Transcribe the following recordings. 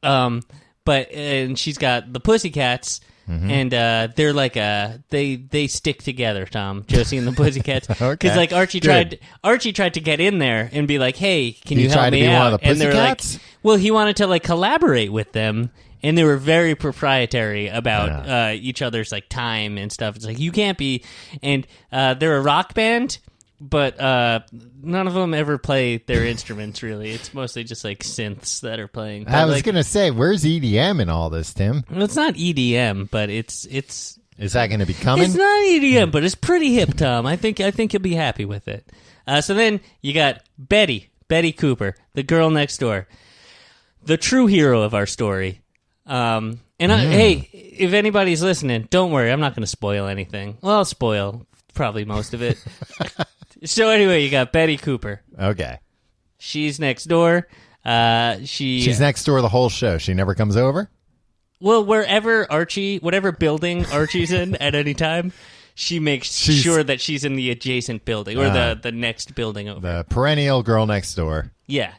And she's got the Pussycats. And they're like they stick together, Tom, Josie and the Pussycats, because like Archie tried to get in there and be like, hey, can you help me out? And they were like, well, he wanted to like collaborate with them, and they were very proprietary about each other's like time and stuff. It's like you can't be, and they're a rock band. But none of them ever play their instruments, really. It's mostly just, like, synths that are playing. But, I was going to say, where's EDM in all this, Tim? Well, it's not EDM, but it's... Is that going to be coming? It's not EDM, but it's pretty hip, Tom. I think you'll be happy with it. So then you got Betty Cooper, the girl next door. The true hero of our story. Hey, if anybody's listening, don't worry. I'm not going to spoil anything. Well, I'll spoil probably most of it. So anyway, you got Betty Cooper. Okay. She's next door. She's next door the whole show. She never comes over? Well, whatever building Archie's in at any time, she makes sure that she's in the adjacent building or the next building over. The perennial girl next door. Yeah.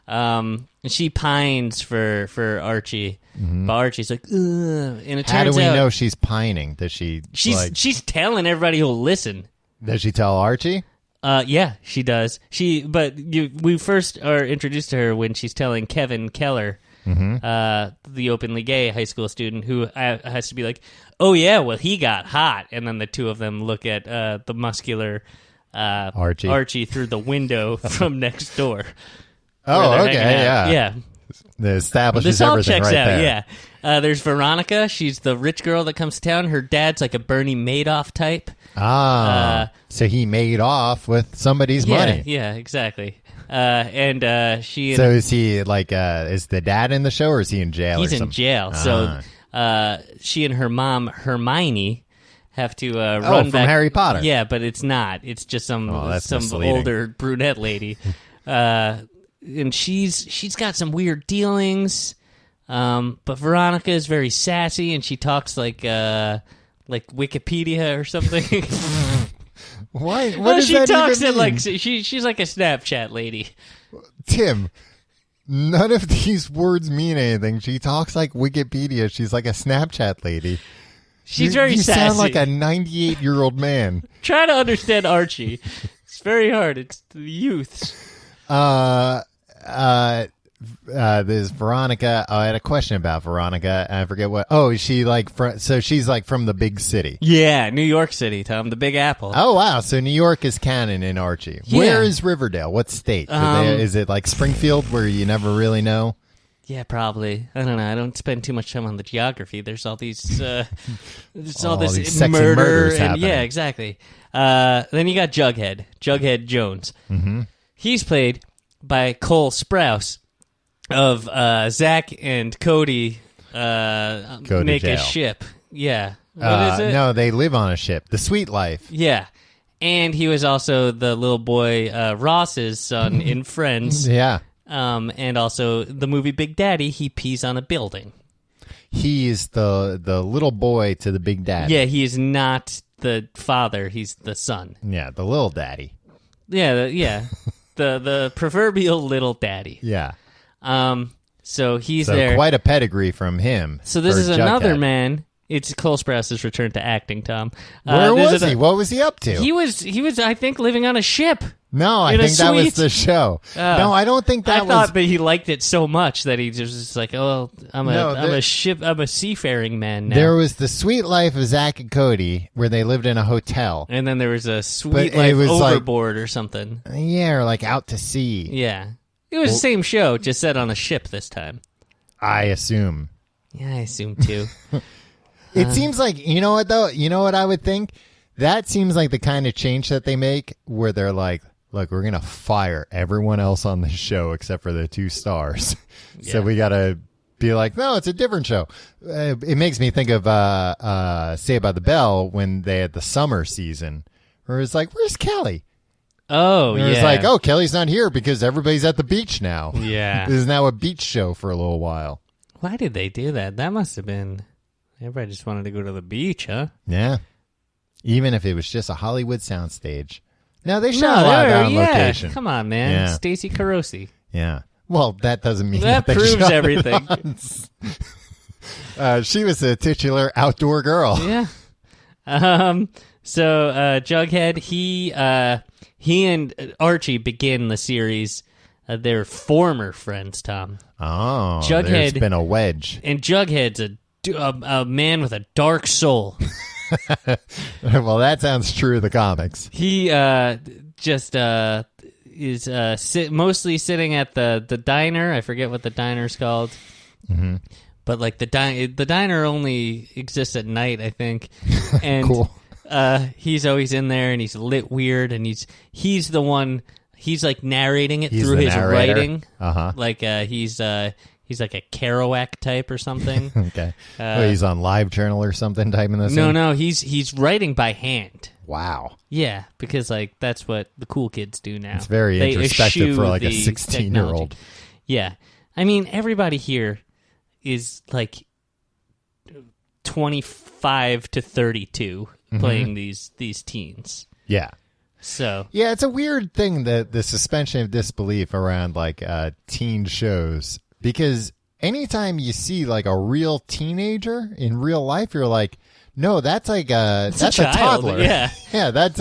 And she pines for Archie. But Archie's like, ugh. And it turns out... How do we know she's pining? Does She's telling everybody who'll listen. Does she tell Archie? Yeah, she does. We first are introduced to her when she's telling Kevin Keller, the openly gay high school student, who has to be like, "Oh yeah, well he got hot," and then the two of them look at the muscular Archie through the window from next door. Oh, okay, yeah. That establishes this all everything checks right out, there. yeah. There's Veronica. She's the rich girl that comes to town. Her dad's like a Bernie Madoff type. So he made off with somebody's money. Yeah, exactly. And she... So is he like, is the dad in the show or is he in jail? He's in jail. So she and her mom, Hermione, have to run from back. Harry Potter. Yeah, but it's not. It's just some older brunette lady. And she's got some weird dealings. But Veronica is very sassy, and she talks like Wikipedia or something. Why? She talks it like she's like a Snapchat lady. Tim, none of these words mean anything. She talks like Wikipedia. She's like a Snapchat lady. She's very sassy. You sound like a 98-year-old man. Try to understand Archie. It's very hard. It's the youths. There's Veronica. I had a question about Veronica. I forget what. Oh, is she like? So she's like from the big city. Yeah, New York City, Tom, the Big Apple. Oh wow! So New York is canon in Archie. Yeah. Where is Riverdale? What state? Is it like Springfield, where you never really know? Yeah, probably. I don't know. I don't spend too much time on the geography. There's all these, this sexy murder murders and happening. yeah, exactly. Then you got Jughead Jones. Mm-hmm. He's played by Cole Sprouse of Zach and Cody make jail. a ship. Yeah. What is it? No, they live on a ship. The Sweet Life. Yeah. And he was also the little boy Ross's son in Friends. Yeah. And also the movie Big Daddy, he pees on a building. He's the little boy to the Big Daddy. Yeah, he is not the father. He's the son. Yeah, the little daddy. Yeah, the proverbial little daddy. Yeah. So he's there. Quite a pedigree from him. So this is Jughead. another man. It's Cole Sprouse's return to acting, Tom. Where was he? What was he up to? He was, I think, living on a ship. No, I think that was the show. No, I don't think that was. I thought, but he liked it so much that he just like, oh, I'm a seafaring man now. There was the Sweet Life of Zach and Cody, where they lived in a hotel, and then there was a Sweet Life Overboard or something. Yeah, or like Out to Sea. Yeah, it was the same show, just set on a ship this time. I assume. Yeah, I assume too. It seems like, you know what though? You know what I would think? That seems like the kind of change that they make where they're like, look, we're going to fire everyone else on the show except for the 2 stars. Yeah. So we got to be like, no, it's a different show. It makes me think of Saved by the Bell when they had the summer season where it's like, where's Kelly? Oh, yeah. It's like, oh, Kelly's not here because everybody's at the beach now. Yeah. This is now a beach show for a little while. Why did they do that? That must have been... Everybody just wanted to go to the beach, huh? Yeah. Even if it was just a Hollywood soundstage. No, they shot a lot on location. Come on, man. Yeah. Stacey Carosi. Yeah. Well, that doesn't mean that they proves shot everything. She was a titular outdoor girl. Yeah. So Jughead, he and Archie begin the series. They're former friends, Tom. Oh, Jughead, there's been a wedge. And Jughead's a man with a dark soul. Well, that sounds true of the comics. He just is mostly sitting at the diner. I forget what the diner's called. Mm-hmm. But like the diner only exists at night, I think. And cool. He's always in there, and he's lit weird, and he's the one. He's like narrating it He's through the his narrator. writing. Uh-huh. Like he's like a Kerouac type or something. Okay. He's on LiveJournal or something typing this in? No, he's writing by hand. Wow. Yeah, because like that's what the cool kids do now. It's very They introspective eschew for like a the 16-year-old. technology. Yeah. I mean, everybody here is like 25 to 32 playing these teens. Yeah. So Yeah, it's a weird thing, the suspension of disbelief around like teen shows, because anytime you see like a real teenager in real life, you're like, no, that's like that's a child, toddler. yeah. Yeah, that's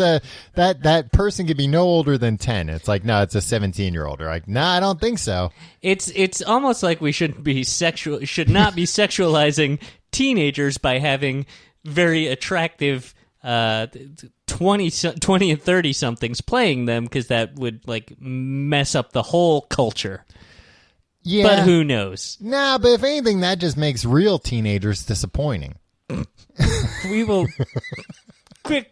that person could be no older than 10. It's like, no, it's a 17-year-old. You're like, nah, I don't think so. it's almost like we should not be sexualizing teenagers by having very attractive 20 and 30 somethings playing them, because that would like mess up the whole culture. Yeah. But who knows? Nah, but if anything, that just makes real teenagers disappointing. We will quick.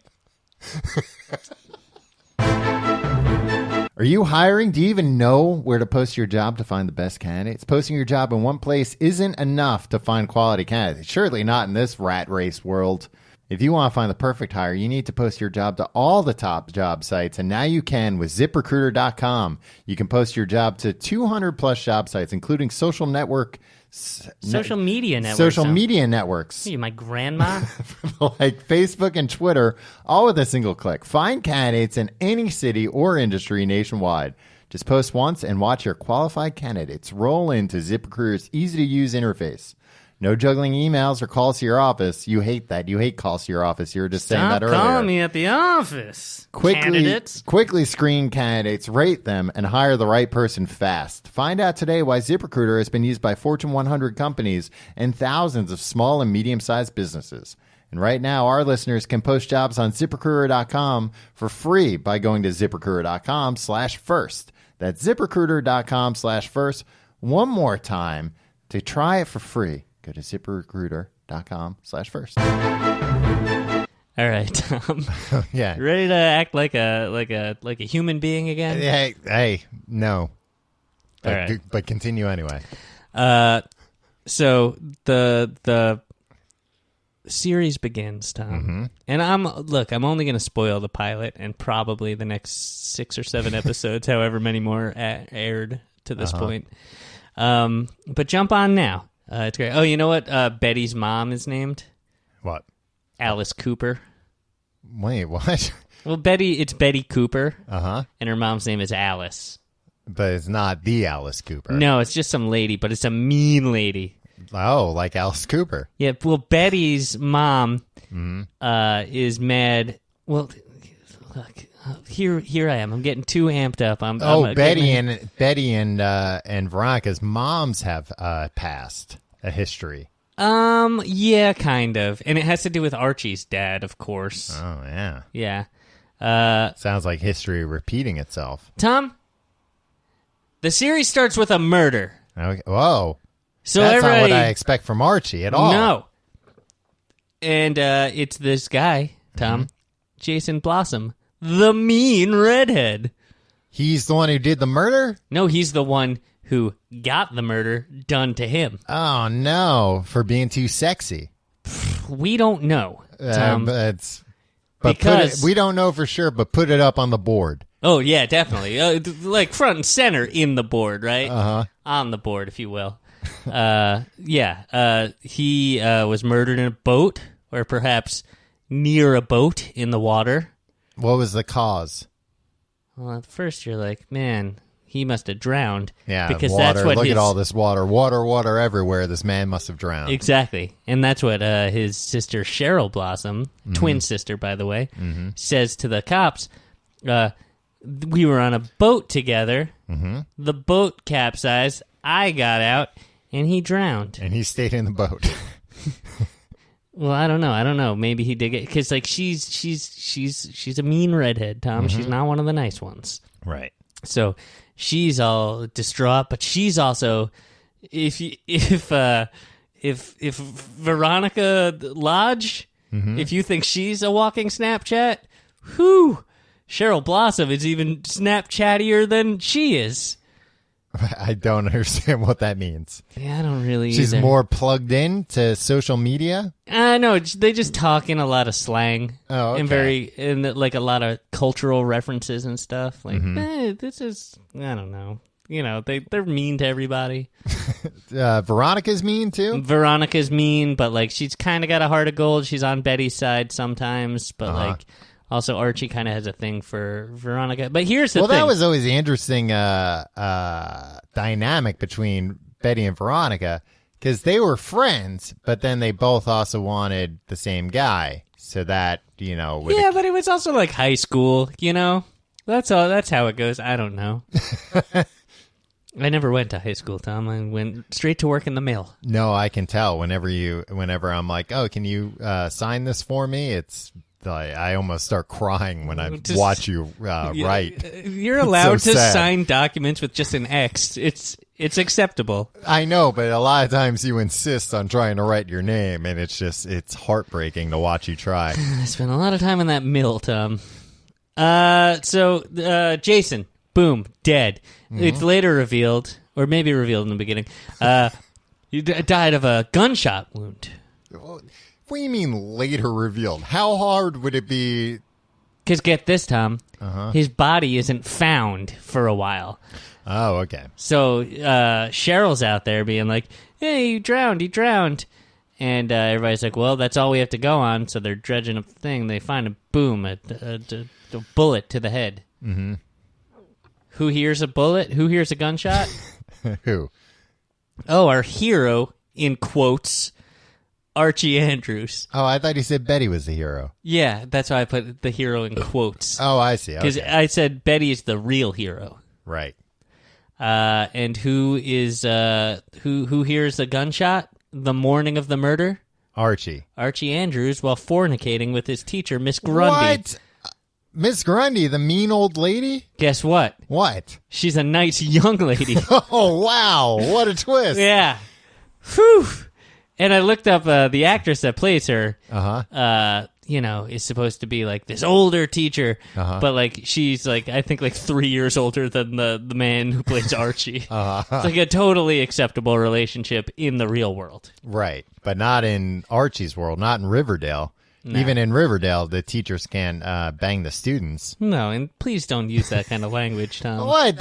Are you hiring? Do you even know where to post your job to find the best candidates? Posting your job in one place isn't enough to find quality candidates. Surely not in this rat race world. If you want to find the perfect hire, you need to post your job to all the top job sites, and now you can with ZipRecruiter.com. You can post your job to 200 plus job sites, including social media networks. Social media networks. Are you my grandma? Like Facebook and Twitter, all with a single click. Find candidates in any city or industry nationwide. Just post once and watch your qualified candidates roll into ZipRecruiter's easy-to-use interface. No juggling emails or calls to your office. You hate that. You hate calls to your office. You were just saying that earlier. Stop calling me at the office. Candidates. Quickly screen candidates, rate them, and hire the right person fast. Find out today why ZipRecruiter has been used by Fortune 100 companies and thousands of small and medium-sized businesses. And right now, our listeners can post jobs on ZipRecruiter.com for free by going to ZipRecruiter.com/first. That's ZipRecruiter.com/first. One more time to try it for free. Go to ZipRecruiter.com/first. All right, Tom. Yeah. Ready to act like a human being again? Hey, no. But, All right. But continue anyway. So the series begins, Tom, and I'm only going to spoil the pilot and probably the next 6 or 7 episodes, however many more aired to this point. But jump on now. It's great. Oh, you know what? Betty's mom is named? What? Alice Cooper. Wait, what? Well, it's Betty Cooper. Uh-huh. And her mom's name is Alice. But it's not the Alice Cooper. No, it's just some lady, but it's a mean lady. Oh, like Alice Cooper. Yeah, well, Betty's mom is mad. Well, look, here I am. I'm getting too amped up. Betty and Veronica's moms have passed a history. Yeah, kind of. And it has to do with Archie's dad, of course. Oh, yeah. Yeah. Sounds like history repeating itself. Tom, the series starts with a murder. Okay. Whoa. So That's not everybody, what I expect from Archie at all. No. And it's this guy, Tom, Jason Blossom, the mean redhead. He's the one who did the murder? No, he's the one who got the murder done to him. Oh, no. For being too sexy. We don't know, Tom. Because we don't know for sure, but put it up on the board. Oh, yeah, definitely. Like front and center in the board, right? Uh-huh. On the board, if you will. He was murdered in a boat, or perhaps near a boat in the water. What was the cause? Well, at first you're like, man, he must have drowned. Yeah, because water. that's what Look at all this water. Water everywhere. This man must have drowned. Exactly. And that's what his sister Cheryl Blossom, twin sister, by the way, says to the cops. We were on a boat together. The boat capsized. I got out, and he drowned. And he stayed in the boat. Well, I don't know. Maybe he did it because, like, she's a mean redhead, Tom. She's not one of the nice ones, right? So she's all distraught, but she's also if Veronica Lodge, if you think she's a walking Snapchat, whew, Cheryl Blossom is even Snapchattier than she is. I don't understand what that means. Yeah, I don't really She's either. more plugged in to social media? No, they just talk in a lot of slang. Oh, okay. And like a lot of cultural references and stuff. Like, this is, I don't know. You know, they're mean to everybody. Veronica's mean, too? Veronica's mean, but, like, she's kind of got a heart of gold. She's on Betty's side sometimes, but, like... Also, Archie kind of has a thing for Veronica. But here's the thing. Well, that was always the interesting dynamic between Betty and Veronica, because they were friends, but then they both also wanted the same guy. So that, you know... Yeah, but it was also like high school, you know? That's how it goes. I don't know. I never went to high school, Tom. I went straight to work in the mail. No, I can tell. Whenever I'm like, oh, can you sign this for me? It's... I almost start crying when I watch you write. You're allowed so to sad. sign documents with just an X. It's acceptable. I know, but a lot of times you insist on trying to write your name, and it's heartbreaking to watch you try. I spent a lot of time in that mill, Tom. So Jason, boom, dead. It's later revealed, or maybe revealed in the beginning, he died of a gunshot wound. What do you mean later revealed? How hard would it be? Because get this, Tom. His body isn't found for a while. Oh, okay. So Cheryl's out there being like, hey, he drowned. And everybody's like, well, that's all we have to go on. So they're dredging up the thing. They find a bullet to the head. Mm-hmm. Who hears a bullet? Who hears a gunshot? Who? Oh, our hero, in quotes, Archie Andrews. Oh, I thought you said Betty was the hero. Yeah, that's why I put the hero in quotes. Oh, I see. Because I said Betty is the real hero. Right. And who is who hears a gunshot the morning of the murder? Archie Andrews, while fornicating with his teacher, Miss Grundy. What? Miss Grundy, the mean old lady? Guess what? What? She's a nice young lady. Oh, wow. What a twist. Yeah. Whew. And I looked up the actress that plays her. Is supposed to be like this older teacher, but like she's like I think like 3 years older than the man who plays Archie. It's like a totally acceptable relationship in the real world, right? But not in Archie's world, not in Riverdale. No. Even in Riverdale, the teachers can bang the students. No, and please don't use that kind of language, Tom. What?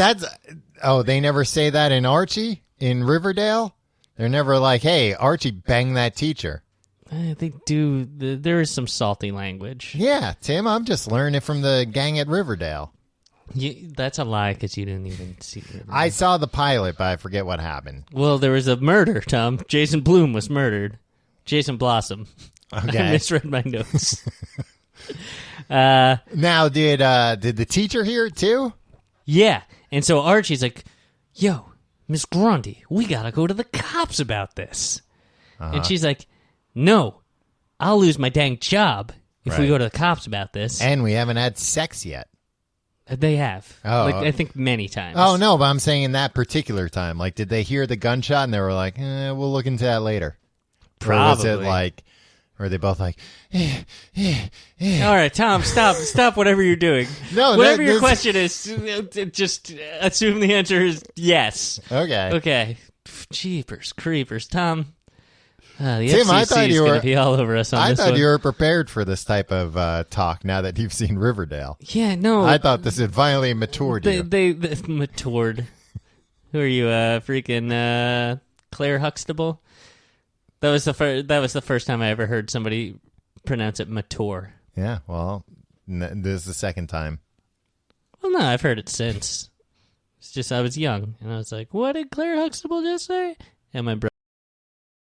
They never say that in Archie in Riverdale. They're never like, hey, Archie, bang that teacher. They do. There is some salty language. Yeah, Tim, I'm just learning it from the gang at Riverdale. That's a lie because you didn't even see it. I saw the pilot, but I forget what happened. Well, there was a murder, Tom. Jason Blum was murdered. Jason Blossom. Okay. I misread my notes. Now, did the teacher hear it too? Yeah, and so Archie's like, yo, Miss Grundy, we gotta go to the cops about this. And she's like, no, I'll lose my dang job if we go to the cops about this. And we haven't had sex yet. They have. Oh. I think many times. Oh, no, but I'm saying in that particular time. Like, did they hear the gunshot and they were like, we'll look into that later? Probably. Or was it like, or are they both like, All right, Tom, stop whatever you're doing. No, whatever your question is, just assume the answer is yes. Okay. Jeepers creepers, Tom. The Tim, I FCC thought is going to be all over us on this one. I thought you were prepared for this type of talk now that you've seen Riverdale. Yeah, no. I thought this had finally matured you. They matured. Who are you, freaking Claire Huxtable? That was the first time I ever heard somebody pronounce it mature. Yeah, well, this is the second time. Well, no, I've heard it since. It's just I was young, and I was like, "What did Claire Huxtable just say?" And my brother